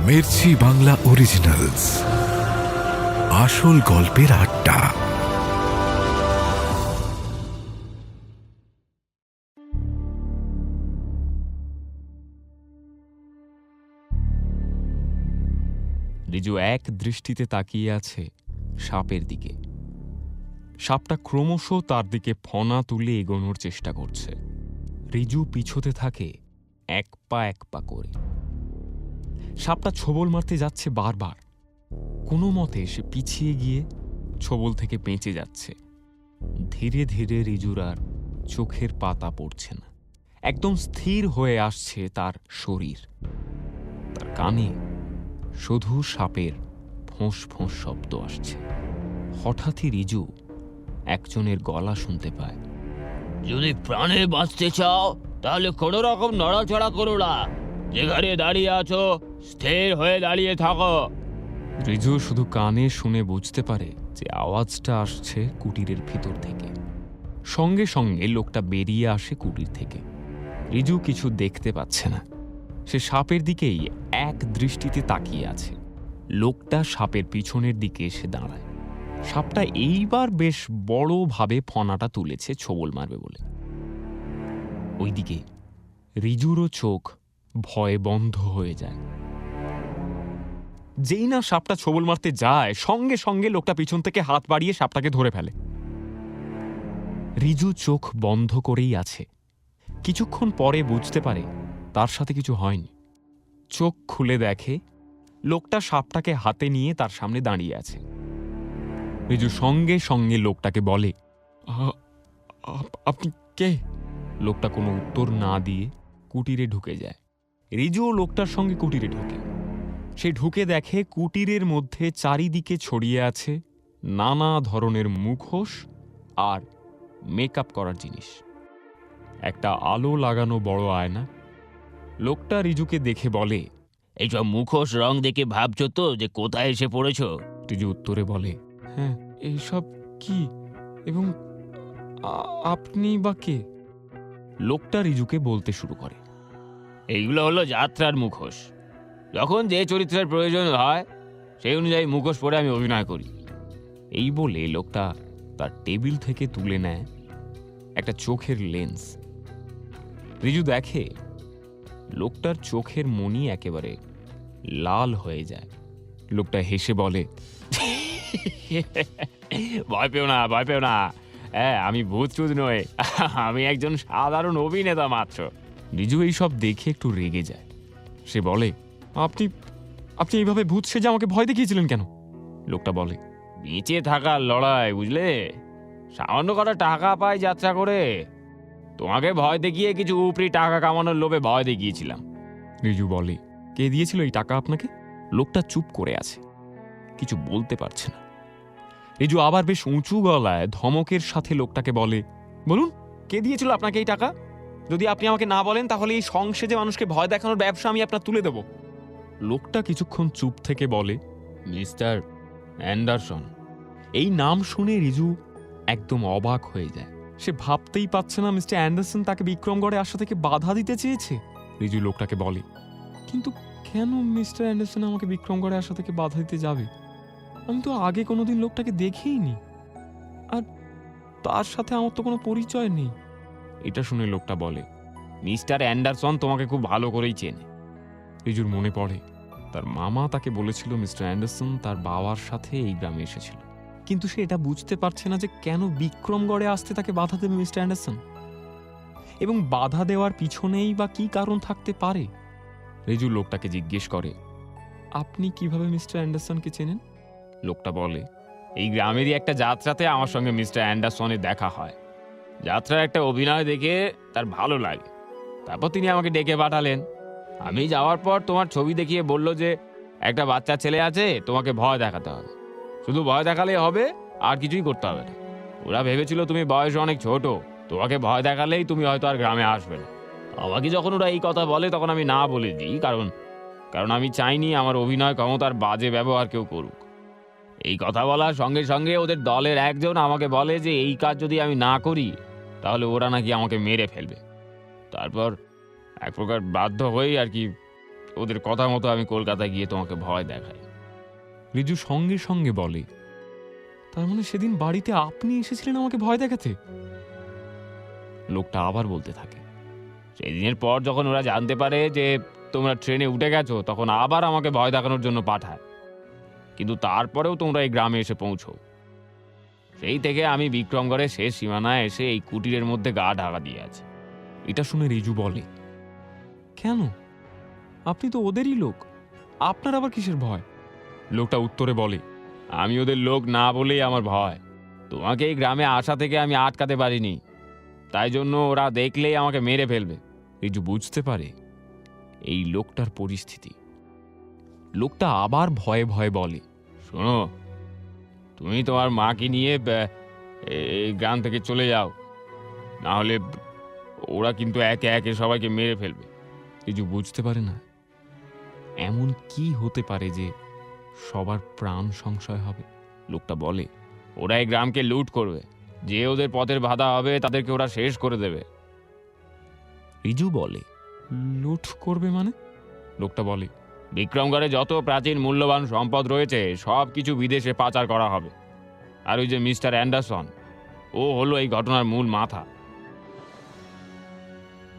Mirchi Bangla originals, আসল গল্পের আড্ডা। রিজু এক দৃষ্টিতে তাকিয়ে আছে সাপের দিকে। সাপটা ক্রমশ তার দিকে ফনা তুলে এগোনোর চেষ্টা করছে। রিজু পিছোতে থাকে এক পা করে। সাপটা ছোবল মারতে যাচ্ছে বারবার। কোনো মতে সে পিছিয়ে গিয়ে ছোবল থেকে বেঁচে যাচ্ছে। ধীরে ধীরে রিজুর আর চোখের পাতা পড়ছে না। একদম স্থির হয়ে আসছে তার শরীর। তার কানে শুধু সাপের ফোঁস ফোঁস শব্দ আসছে। হঠাৎই রিজু একজনের গলা শুনতে পায়। যদি প্রাণে বাঁচতে চাও তাহলে কোনো রকম নড়াচড়া করো না, যেখানে দাঁড়িয়ে আছো স্থির হয়ে দাঁড়িয়ে থাকো। রিজু শুধু কানে শুনে বুঝতে পারে যে আওয়াজটা আসছে কুটিরের ভিতর থেকে। সঙ্গে সঙ্গে লোকটা বেরিয়ে আসে কুটির থেকে। রিজু কিছু দেখতে পাচ্ছে না। সে সাপের দিকেই এক দৃষ্টিতে তাকিয়ে আছে। লোকটা সাপের পিছনের দিকে এসে দাঁড়ায়। সাপটা এইবার বেশ বড়ভাবে ফনাটা তুলেছে ছোবল মারবে বলে। ওইদিকে রিজুরও চোখ ভয়ে বন্ধ হয়ে যায়। যেই না সাপটা ছোবল মারতে যায়, সঙ্গে সঙ্গে লোকটা পিছন থেকে হাত বাড়িয়ে সাপটাকে ধরে ফেলে। রিজু চোখ বন্ধ করেই আছে। কিছুক্ষণ পরে বুঝতে পারে তার সাথে কিছু হয়নি। চোখ খুলে দেখে লোকটা সাপটাকে হাতে নিয়ে তার সামনে দাঁড়িয়ে আছে। রিজু সঙ্গে সঙ্গে লোকটাকে বলে, আপনি কে? লোকটা কোনো উত্তর না দিয়ে কুটিরে ঢুকে যায়। রিজুও লোকটার সঙ্গে কুটিরে ঢোকে। সে ঢুকে দেখে কুটিরের মধ্যে চারিদিকে ছড়িয়ে আছে নানা ধরনের মুখোশ আর মেকআপ করার জিনিস। একটা আলো লাগানো বড় আয়না। লোকটা রিজুকে দেখে বলে, এইসব মুখোশ রং দেখে ভাবছো তো যে কোথায় এসে পড়েছো? রিজু উত্তরে বলে, হ্যাঁ, এইসব কি এবং আপনি বা কে? লোকটা রিজুকে বলতে শুরু করে, এইগুলো হলো যাত্রার মুখোশ। যখন যে চরিত্রের প্রয়োজন হয় সেই অনুযায়ী মুখোশ পরে আমি অভিনয় করি। এই বলে লোকটা তার টেবিল থেকে তুলে নেয় একটা চোখের লেন্স। রিজু দেখে লোকটার চোখের মণি একেবারে লাল হয়ে যায়। লোকটা হেসে বলে, ভয় পেও না, ভয় পেও না। হ্যাঁ, আমি ভূত চুত নই, আমি একজন সাধারণ অভিনেতা মাত্র। রিজু এইসব দেখে একটু রেগে যায়। সে বলে, আপনি আপনি এইভাবে ভূত সেজে আমাকে ভয় দেখিয়েছিলেন কেন? লোকটা বলে, বেঁচে থাকার লড়াই, বুঝলে? সামান্য কটা টাকা পাই যাত্রা করে, তোমাকে ভয় দেখিয়ে কিছু উপরি টাকা কামানোর লোভে ভয় দেখিয়েছিলাম। রিজু বলে, কে দিয়েছিল এই টাকা আপনাকে? লোকটা চুপ করে আছে, কিছু বলতে পারছে না। রিজু আবার বেশ উঁচু গলায় ধমকের সাথে লোকটাকে বলে, বলুন, কে দিয়েছিল আপনাকে এই টাকা? যদি আপনি আমাকে না বলেন তাহলে এই সংসেজে মানুষকে ভয় দেখানোর ব্যবসা আমি আপনার তুলে দেব। লোকটা কিছুক্ষণ চুপ থেকে বলে, মিস্টার অ্যান্ডারসন। এই নাম শুনে রিজু একদম অবাক হয়ে যায়। সে ভাবতেই পারছে না মিস্টার অ্যান্ডারসন তাকে বিক্রমগড়ে আসা থেকে বাধা দিতে চেয়েছে। রিজু লোকটাকে বলে, কিন্তু কেন মিস্টার অ্যান্ডারসন আমাকে বিক্রমগড়ে আসা থেকে বাধা দিতে যাবে? আমি তো আগে কোনোদিন লোকটাকে দেখিনি, আর তার সাথে আমার তো কোনো পরিচয় নেই। এটা শুনে লোকটা বলে, মিস্টার অ্যান্ডারসন তোমাকে খুব ভালো করেই চেনে। রিজুর মনে পড়ে তার মামা তাকে বলেছিল মিস্টার অ্যান্ডারসন তার বাবার সাথে এই গ্রামে এসেছিল। কিন্তু সে এটা বুঝতে পারছে না যে কেন বিক্রমগড়ে আসতে তাকে বাধা দেবে মিস্টার অ্যান্ডারসন, এবং বাধা দেওয়ার পিছনেই বা কি কারণ থাকতে পারে। রিজু লোকটাকে জিজ্ঞেস করে, আপনি কিভাবে মিস্টার অ্যান্ডারসনকে চেনেন? লোকটা বলে, এই গ্রামেরই একটা যাত্রাতে আমার সঙ্গে মিস্টার অ্যান্ডারসনের দেখা হয়। যাত্রার একটা অভিনয় দেখে তার ভালো লাগে, তারপর তিনি আমাকে ডেকে পাঠালেন। আমি যাওয়ার পর তোমার ছবি দেখিয়ে বলল যে একটা বাচ্চা ছেলে আছে, তোমাকে ভয় দেখাতে হবে। শুধু ভয় দেখালেই হবে, আর কিছুই করতে হবে না। ওরা ভেবেছিল তুমি বয়সে অনেক ছোট, তোমাকে ভয় দেখালেই তুমি হয়তো আর গ্রামে আসবে না। আমাকে যখন ওরা এই কথা বলে তখন আমি না বলে দিই, কারণ আমি চাইনি আমার অভিনয় ক্ষমতার বাজে ব্যবহার কেউ করুক। এই কথা বলার সঙ্গে সঙ্গে ওদের দলের একজন আমাকে বলে যে এই কাজ যদি আমি না করি তাহলে ওরা নাকি আমাকে মেরে ফেলবে। তারপর এক প্রকার বাধ্য হয়েই আর কি ওদের কথা মতো আমি কলকাতায় গিয়ে তোমাকে ভয় দেখাই। রিজু সঙ্গে সঙ্গে বলে, তার মানে সেদিন বাড়িতে আপনি এসেছিলেন আমাকে ভয় দেখাতে? লোকটা আবার বলতে থাকে, সেই দিনের পর যখন ওরা জানতে পারে যে তোমরা ট্রেনে উঠে গেছো, তখন আবার আমাকে ভয় দেখানোর জন্য পাঠায়। কিন্তু তারপরেও তোমরা এই গ্রামে এসে পৌঁছো। সেই থেকে আমি বিক্রমগড়ের শেষ সীমানায় এসে এই কুটিরের মধ্যে গা ঢাকা দিয়ে আছি। এটা শুনে রিজু বলে, কেন? আপনি তো ওদেরই লোক, আপনার আবার কিসের ভয়? লোকটা উত্তরে বলে, আমি ওদের লোক না বলেই আমার ভয়। তোমাকে এই গ্রামে আসা থেকে আমি আটকাতে পারিনি, তাই জন্য ওরা দেখলেই আমাকে মেরে ফেলবে। রিজু বুঝতে পারে এই লোকটার পরিস্থিতি। লোকটা আবার ভয়ে ভয়ে বলে, শোনো, তুমি তোমার মাকে নিয়ে এই গ্রাম থেকে চলে যাও, না হলে ওরা কিন্তু একে একে সবাইকে মেরে ফেলবে। রিজু বুঝতে পারে না এমন কি হতে পারে যে সবার প্রাণ সংশয় হবে। লোকটা বলে, ওরা এই গ্রামকে লুট করবে, যে ওদের পথের বাধা হবে তাদেরকে ওরা শেষ করে দেবে। রিজু বলে, লুট করবে মানে? লোকটা বলে, বিক্রমগড়ে যত প্রাচীন মূল্যবান সম্পদ রয়েছে সব কিছু বিদেশে পাচার করা হবে। আর ওই যে মিস্টার অ্যান্ডারসন, ও হলো এই ঘটনার মূল মাথা।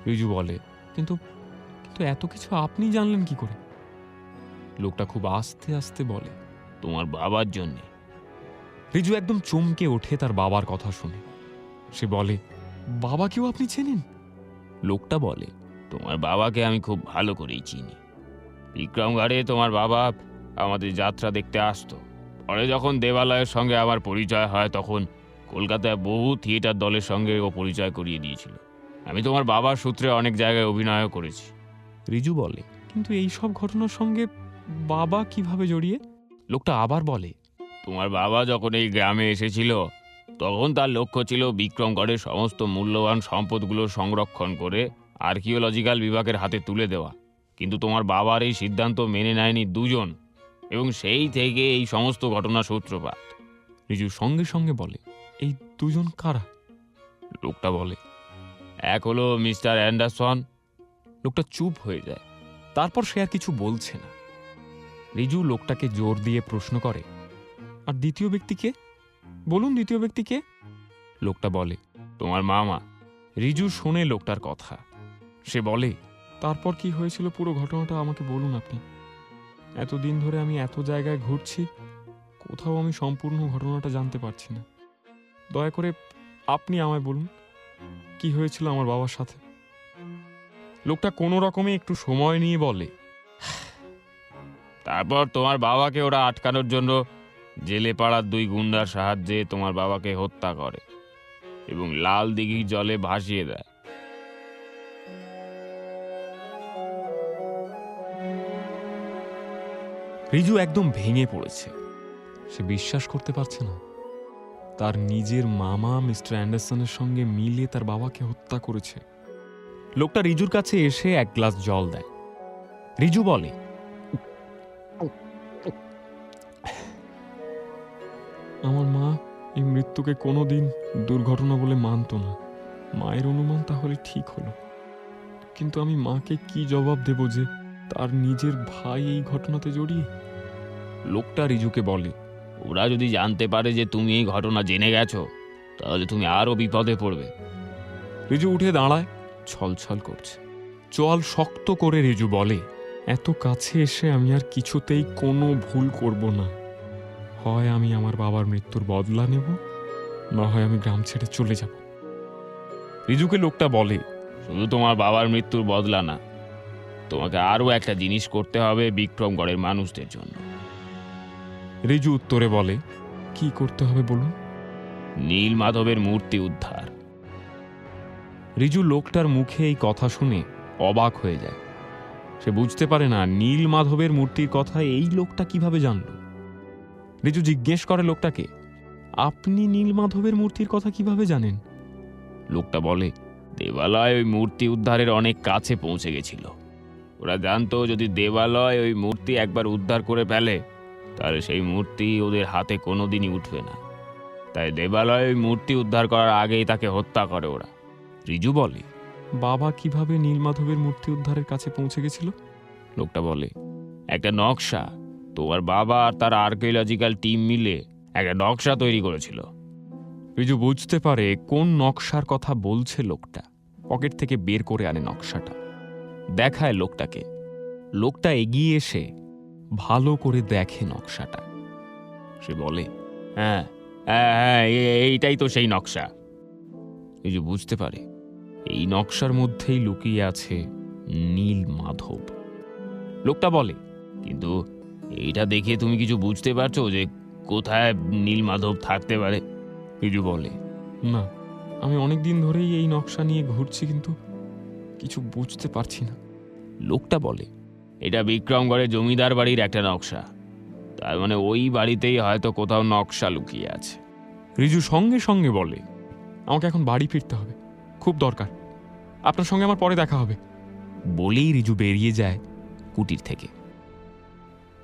রিজু বলে, কিন্তু কিন্তু এত কিছু আপনি জানলেন কি করে? লোকটা খুব আস্তে আস্তে বলে, তোমার বাবার জন্যে। রিজু একদম চমকে ওঠে তার বাবার কথা শুনে। সে বলে, বাবাকেও আপনি চেনেন? লোকটা বলে, তোমার বাবাকে আমি খুব ভালো করেই চিনি। বিক্রমগড়ে তোমার বাবা আমাদের যাত্রা দেখতে আসতো। পরে যখন দেবালয়ের সঙ্গে আমার পরিচয় হয়, তখন কলকাতায় বহু থিয়েটার দলের সঙ্গে ও পরিচয় করিয়ে দিয়েছিল। আমি তোমার বাবার সূত্রে অনেক জায়গায় অভিনয়ও করেছি। রিজু বলে, কিন্তু এই সব ঘটনার সঙ্গে বাবা কিভাবে জড়িয়ে? লোকটা আবার বলে, তোমার বাবা যখন এই গ্রামে এসেছিল, তখন তার লক্ষ্য ছিল বিক্রমগড়ের সমস্ত মূল্যবান সম্পদগুলো সংরক্ষণ করে আর্কিওলজিক্যাল বিভাগের হাতে তুলে দেওয়া। কিন্তু তোমার বাবার এই সিদ্ধান্ত মেনে নেয়নি দুজন, এবং সেই থেকে এই সমস্ত ঘটনা সূত্রপাত। রিজু সঙ্গে সঙ্গে বলে, এই দুজন কারা? লোকটা বলে, এক হলো মিস্টার অ্যান্ডারসন। লোকটা চুপ হয়ে যায়, তারপর সে আর কিছু বলছে না। রিজু লোকটাকে জোর দিয়ে প্রশ্ন করে, আর দ্বিতীয় ব্যক্তিকে বলুন, দ্বিতীয় ব্যক্তিকে? লোকটা বলে, তোমার মামা। রিজু শোনে লোকটার কথা। সে বলে, তারপর কি হয়েছিল পুরো ঘটনাটা আমাকে বলুন আপনি। এতদিন ধরে আমি এত জায়গায় ঘুরছি, কোথাও আমি সম্পূর্ণ ঘটনাটা জানতে পারছি না। দয়া করে আপনি আমায় বলুন, কি হয়েছিল আমার বাবার সাথে। লোকটা কোনো রকমে একটু সময় নিয়ে বলে, তারপর তোমার বাবাকে ওরা আটকানোর জন্য জেলে পাড়ার দুই গুন্ডার সাহায্যে তোমার বাবাকে হত্যা করে এবং লাল দিঘির জলে ভাসিয়ে দেয়। রিজু একদম ভেঙে পড়েছে। সে বিশ্বাস করতে পারছে না তার নিজের মামা মিস্টার অ্যান্ডারসনের সঙ্গে মিলে তার বাবাকে হত্যা করেছে। লোকটা রিজুর কাছে এসে এক গ্লাস জল দেয়। রিজু বলে, আমার মা এই মৃত্যুকে কোনোদিন দুর্ঘটনা বলে মানত না। মায়ের অনুমান তাহলে ঠিক হলো, কিন্তু আমি মাকে কি জবাব দেব যে তার নিজের ভাই এই ঘটনাতে জড়িয়ে? লোকটা রিজুকে বলে, ওরা যদি জানতে পারে যে তুমি এই ঘটনা জেনে গেছো, তাহলে তুমি আরো বিপদে পড়বে। রিজু উঠে দাঁড়ায়, ছলছল করছে। চোয়াল শক্ত করে রিজু বলে, এত কাছে এসে আমি আর কিছুতেই কোনো ভুল করব না। হয় আমি আমার বাবার মৃত্যুর বদলা নেব, না হয় আমি গ্রাম ছেড়ে চলে যাব। রিজুকে লোকটা বলে, শুধু তোমার বাবার মৃত্যুর বদলা না, তোমাকে আরো একটা জিনিস করতে হবে বিক্রমগড়ের মানুষদের জন্য। রিজু উত্তরে বলে, কি করতে হবে বলুন? নীল মাধবের মূর্তি উদ্ধার। রিজু লোকটার মুখে এই কথা শুনে অবাক হয়ে যায়। সে বুঝতে পারে না নীল মাধবের মূর্তির কথা এই লোকটা কিভাবে জানল। রিজু জিজ্ঞেস করে লোকটাকে, আপনি নীল মাধবের মূর্তির কথা কিভাবে জানেন? লোকটা বলে, দেবালয় ওই মূর্তি উদ্ধারের অনেক কাছে পৌঁছে গেছিল। ওরা জানতো যদি দেবালয় ওই মূর্তি একবার উদ্ধার করে ফেলে, তাহলে সেই মূর্তি ওদের হাতে কোনোদিনই উঠবে না। তাই দেবালয় ওই মূর্তি উদ্ধার করার আগেই তাকে হত্যা করে ওরা। রিজু বলে, বাবা কিভাবে নীল মাধবের মূর্তি উদ্ধারের কাছে পৌঁছে গেছিল? লোকটা বলে, একটা নকশা। তোমার বাবা আর তার আর্কিওলজিক্যাল টিম মিলে একটা নকশা তৈরি করেছিল। রিজু বুঝতে পারে কোন নকশার কথা বলছে লোকটা। পকেট থেকে বের করে আনে নকশাটা, দেখায় লোকটাকে। লোকটা এগিয়ে এসে ভালো করে দেখে নকশাটা। সে বলে, হ্যাঁ হ্যাঁ হ্যাঁ, এইটাই তো সেই নকশা। রিজু বুঝতে পারে এই নকশার মধ্যেই লুকিয়ে আছে নীল মাধব। লোকটা বলে, কিন্তু এইটা দেখে তুমি কিছু বুঝতে পারছো যে কোথায় নীলমাধব থাকতে পারে? রিজু বলে, না, আমি অনেক দিন ধরেই এই নকশা নিয়ে ঘুরছি, কিন্তু কিছু বুঝতে পারছি না। লোকটা বলে, এটা বিক্রমগড়ের জমিদার বাড়ির একটা নকশা। তার মানে ওই বাড়িতেই হয়তো কোথাও নকশা লুকিয়ে আছে। রিজু সঙ্গে সঙ্গে বলে, আমাকে এখন বাড়ি ফিরতে হবে, খুব দরকার। আপনার সঙ্গে আমার পরে দেখা হবে। বলেই রিজু বেরিয়ে যায় কুটির থেকে।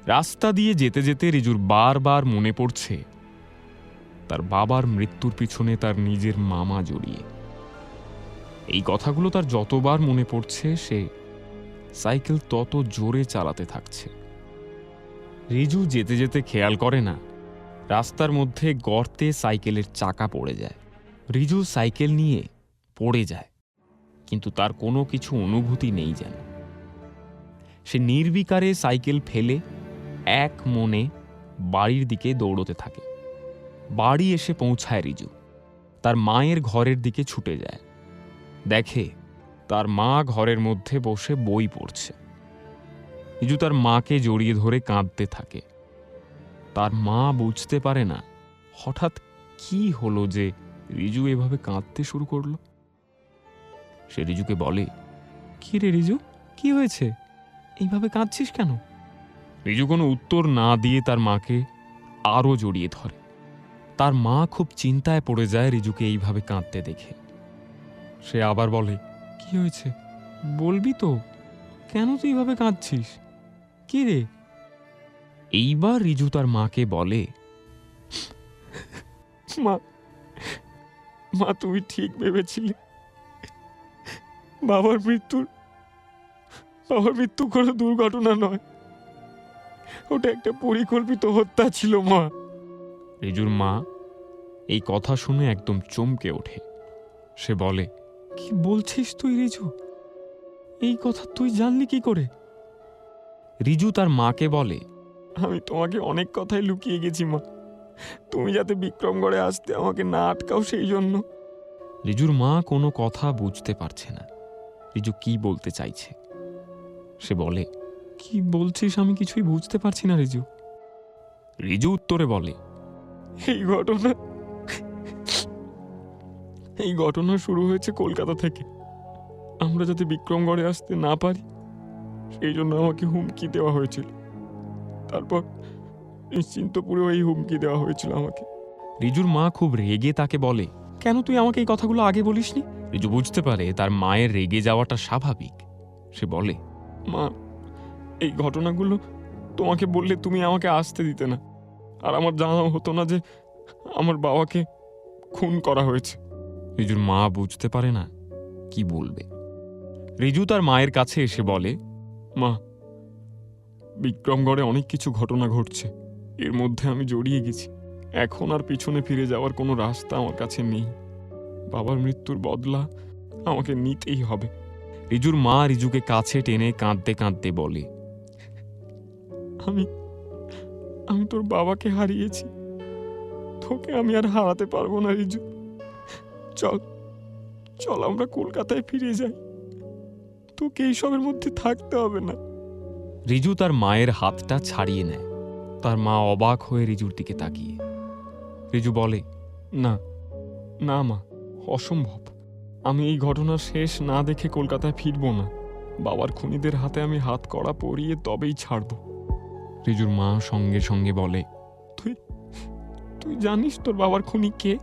রাস্তা দিয়ে যেতে যেতে রিজুর বারবার মনে পড়ছে তার বাবার মৃত্যুর পিছনে তার নিজের মামা জড়িয়ে। এই কথাগুলো তার যতবার মনে পড়ছে, সে সাইকেল তত জোরে চালাতে থাকছে। রিজু যেতে যেতে খেয়াল করে না রাস্তার মধ্যে গর্তে সাইকেলের চাকা পড়ে যায়। রিজু সাইকেল নিয়ে পড়ে যায়, কিন্তু তার কোনো কিছু অনুভূতি নেই যেন। সে নির্বিকারে সাইকেল ফেলে এক মনে বাড়ির দিকে দৌড়তে থাকে। বাড়ি এসে পৌঁছায় রিজু। তার মায়ের ঘরের দিকে ছুটে যায়। দেখে তার মা ঘরের মধ্যে বসে বই পড়ছে। রিজু তার মাকে জড়িয়ে ধরে কাঁদতে থাকে। তার মা বুঝতে পারে না হঠাৎ কি হলো যে রিজু এভাবে কাঁদতে শুরু করলো। সে রিজুকে বলে, কি রে রিজু, কি হয়েছে, এইভাবে কাঁদছিস কেন? রিজু কোনো উত্তর না দিয়ে তার মাকে আরো জড়িয়ে ধরে। তার মা খুব চিন্তায় পড়ে যায় রিজুকে এইভাবে কাঁদতে দেখে। সে আবার বলে, কি হয়েছে বলবি তো, কেন তুই এইভাবে কাঁদছিস, কি রে? এইবার রিজু তার মাকে বলে, মা, মা তুমি ঠিক ভেবেছিলে, বাবার মৃত্যু কোনো দুর্ঘটনা নয়, ওটা একটা পরিকল্পিত হত্যা ছিল মা। রিজুর মা এই কথা শুনে একদম চমকে ওঠে। সে বলে, কি বলছিস তুই রিজু, এই কথা তুই জানলি কি করে? রিজু তার মাকে বলে, আমি তোমাকে অনেক কথাই লুকিয়ে গেছি মা, তুমি যাতে বিক্রমগড়ে আসতে আমাকে না আটকাও সেই জন্য। রিজুর মা কোনো কথা বুঝতে পারছে না রিজু কি বলতে চাইছে। সে বলে, কি বলছিস আমি কিছুই বুঝতে পারছি না রিজু। রিজু উত্তরে বলে, এই ঘটনা শুরু হয়েছে কলকাতা থেকে। আমরা যাতে বিক্রমগড়ে আসতে না পারি সেই জন্য আমাকে হুমকি দেওয়া হয়েছিল। তারপর নিশ্চিন্তপুরেও এই হুমকি দেওয়া হয়েছিল আমাকে। রিজুর মা খুব রেগে তাকে বলে, কেন তুই আমাকে এই কথাগুলো আগে বলিসনি? রিজু বুঝতে পারে তার মায়ের রেগে যাওয়াটা স্বাভাবিক। সে বলে, মা, এই ঘটনাগুলো তোমাকে বললে তুমি আমাকে আসতে দিতে না, আর আমার জানাও হতো না যে আমার বাবাকে খুন করা হয়েছে। রিজুর মা বুঝতে পারে না কি বলবে। রিজু তার মায়ের কাছে এসে বলে, মা, বিক্রমগড়ে অনেক কিছু ঘটনা ঘটছে, এর মধ্যে আমি জড়িয়ে গেছি। এখন আর পিছনে ফিরে যাওয়ার কোনো রাস্তা আমার কাছে নেই। বাবার মৃত্যুর বদলা আমাকে নিতেই হবে। রিজুর মা রিজুকে কাছে টেনে কাঁদতে কাঁদতে বলে, আমি তোর বাবাকে হারিয়েছি, তোকে আমি আর হারাতে পারবো না রিজু। চল আমরা কলকাতায় ফিরে যাই, তোকে এইসবের মধ্যে থাকতে হবে না। রিজু তার মায়ের হাতটা ছাড়িয়ে নেয়। তার মা অবাক হয়ে রিজুর দিকে তাকিয়ে। রিজু বলে, না না মা, অসম্ভব, আমি এই ঘটনা শেষ না দেখে কলকাতায় ফিরব না। বাবার খুনিদের হাতে আমি হাত কড়া পরিয়ে তবেই ছাড়ব। রিজুর মা সঙ্গে সঙ্গে বলে, তুই জানিস তোর বাবার খুনি কে,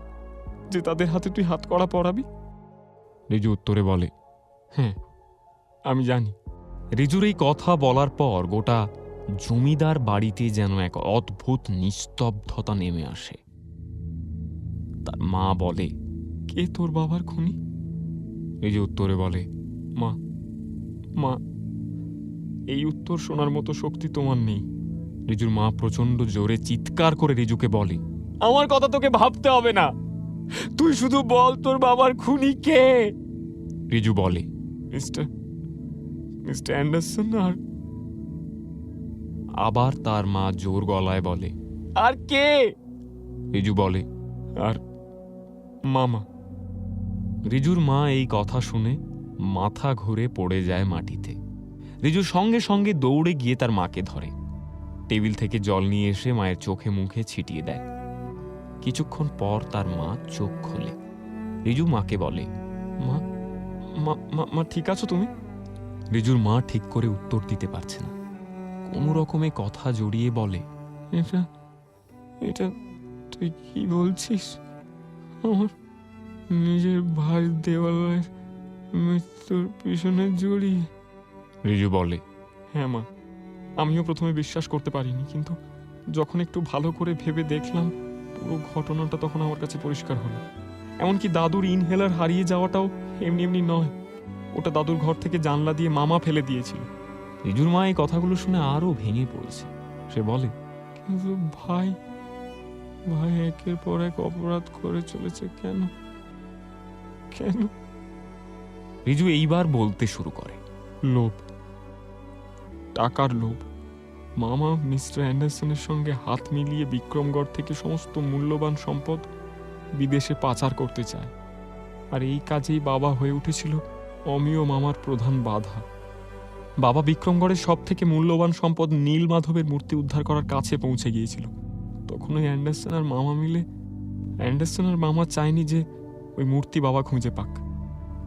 যে তাদের হাতে তুই হাত কড়া পরাবি? রিজু উত্তরে বলে, হ্যাঁ আমি জানি। রিজুর এই কথা বলার পর গোটা জমিদার বাড়িতে যেন এক অদ্ভুত নিস্তব্ধতা নেমে আসে। তার মা বলে, কে তোর বাবার খুনি? রিজু উত্তরে বলে, মা এই উত্তর শোনার মতো শক্তি তোমার নেই। রিজুর মা প্রচন্ড জোরে চিৎকার করে রিজুকে বলে, আমার কথা তোকে ভাবতে হবে না, তুই শুধু বল তোর বাবার খুনি কে। রিজু বলে, মিস্টার অ্যান্ডারসন। আর আবার তার মা জোর গলায় বলে, আর কে? রিজু বলে, আর মামা। রিজুর মা এই কথা শুনে মাথা ঘুরে পড়ে যায় মাটিতে। রিজু সঙ্গে সঙ্গে দৌড়ে গিয়ে তার মাকে ধরে, টেবিল থেকে জল নিয়ে এসে মায়ের চোখে মুখে ছিটিয়ে দেয়। কিছুক্ষণ পর তার মা চোখ খোলে। রিজু মাকে বলে, মা মা ঠিক আছো তুমি? রিজুর মা ঠিক করে উত্তর দিতে পারছে না, কোনো রকমে কথা জড়িয়ে বলে, এটা এটা তুই কি বলছিস? আমার নিজের ভাই দেওয়ালের মৃত্যুর পিছনে জড়িয়ে। রিজু বলে, হ্যাঁ মা, আমিও প্রথমে বিশ্বাস করতে পারিনি, কিন্তু যখন একটু ভালো করে ভেবে দেখলাম পুরো ঘটনাটা, তখন আমার কাছে পরিষ্কার হলো। এমনকি দাদুর ইনহেলার হারিয়ে যাওয়াটাও এমনি এমনি নয়, ওটা দাদুর ঘর থেকে জানলা দিয়ে মামা ফেলে দিয়েছিল। রিজুর মা এই কথাগুলো শুনে আরো ভেঙে পড়েছে। সে বলে, কিন্তু ভাই একের পর এক অপরাধ করে চলেছে, কেন? রিজু এইবার বলতে শুরু করে, লোভ, টাকার লোভ। মামা মিস্টার অ্যান্ডারসনের সঙ্গে হাত মিলিয়ে বিক্রমগড় থেকে সমস্ত মূল্যবান সম্পদ বিদেশে পাচার করতে চায়, আর এই কাজেই বাবা হয়ে উঠেছিল অমিয় মামার প্রধান বাধা। বাবা বিক্রমগড়ের সব থেকে মূল্যবান সম্পদ নীল মাধবের মূর্তি উদ্ধার করার কাছে পৌঁছে গিয়েছিল। তখন ওই অ্যান্ডারসন আর মামা চায়নি যে ওই মূর্তি বাবা খুঁজে পাক,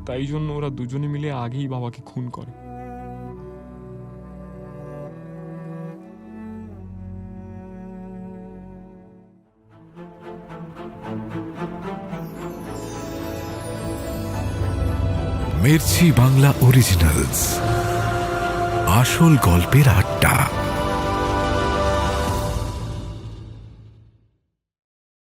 তাই জন্য ওরা দুজনে মিলে আগেই বাবাকে খুন করে। মির্চি বাংলা অরিজিনালস, আসল গল্পের আড্ডা।